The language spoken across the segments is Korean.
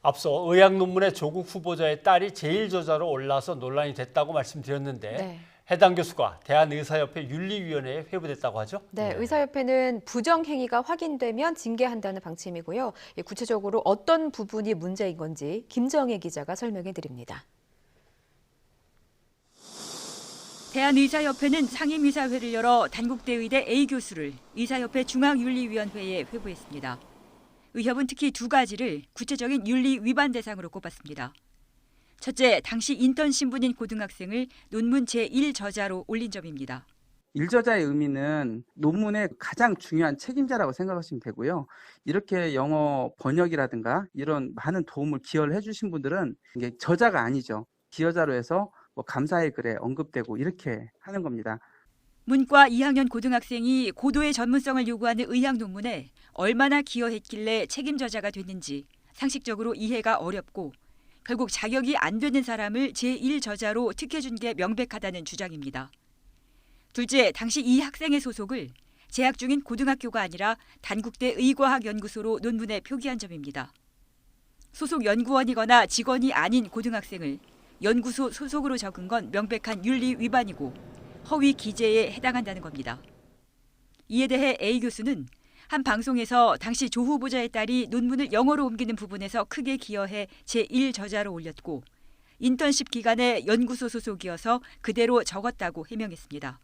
앞서 의학 논문의 조국 후보자의 딸이 제1저자로 올라서 논란이 됐다고 말씀드렸는데 네. 해당 교수가 대한의사협회 윤리위원회에 회부됐다고 하죠? 네, 의사협회는 부정행위가 확인되면 징계한다는 방침이고요. 구체적으로 어떤 부분이 문제인 건지 김정혜 기자가 설명해 드립니다. 대한의사협회는 상임이사회를 열어 단국대 의대 A 교수를 의사협회 중앙윤리위원회에 회부했습니다. 의협은 특히 두 가지를 구체적인 윤리 위반 대상으로 꼽았습니다. 첫째, 당시 인턴 신분인 고등학생을 논문 제1저자로 올린 점입니다. 1저자의 의미는 논문의 가장 중요한 책임자라고 생각하시면 되고요. 이렇게 영어 번역이라든가 이런 많은 도움을 기여를 해주신 분들은 이게 저자가 아니죠. 기여자로 해서 뭐 감사의 글에 언급되고 이렇게 하는 겁니다. 문과 2학년 고등학생이 고도의 전문성을 요구하는 의학 논문에 얼마나 기여했길래 책임저자가 됐는지 상식적으로 이해가 어렵고 결국 자격이 안 되는 사람을 제1저자로 특혜준 게 명백하다는 주장입니다. 둘째, 당시 이 학생의 소속을 재학 중인 고등학교가 아니라 단국대 의과학연구소로 논문에 표기한 점입니다. 소속 연구원이거나 직원이 아닌 고등학생을 연구소 소속으로 적은 건 명백한 윤리 위반이고 허위 기재에 해당한다는 겁니다. 이에 대해 A 교수는 한 방송에서 당시 조 후보자의 딸이 논문을 영어로 옮기는 부분에서 크게 기여해 제1저자로 올렸고 인턴십 기간에 연구소 소속이어서 그대로 적었다고 해명했습니다.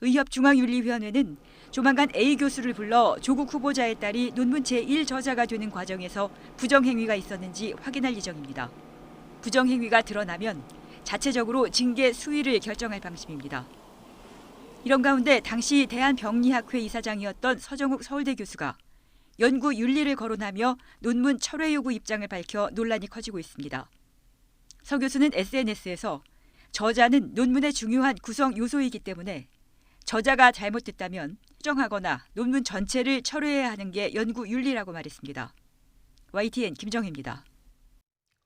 의협중앙윤리위원회는 조만간 A 교수를 불러 조국 후보자의 딸이 논문 제1저자가 되는 과정에서 부정행위가 있었는지 확인할 예정입니다. 부정행위가 드러나면 자체적으로 징계 수위를 결정할 방침입니다. 이런 가운데 당시 대한병리학회 이사장이었던 서정욱 서울대 교수가 연구 윤리를 거론하며 논문 철회 요구 입장을 밝혀 논란이 커지고 있습니다. 서 교수는 SNS에서 저자는 논문의 중요한 구성 요소이기 때문에 저자가 잘못됐다면 수정하거나 논문 전체를 철회해야 하는 게 연구 윤리라고 말했습니다. YTN 김정혜입니다.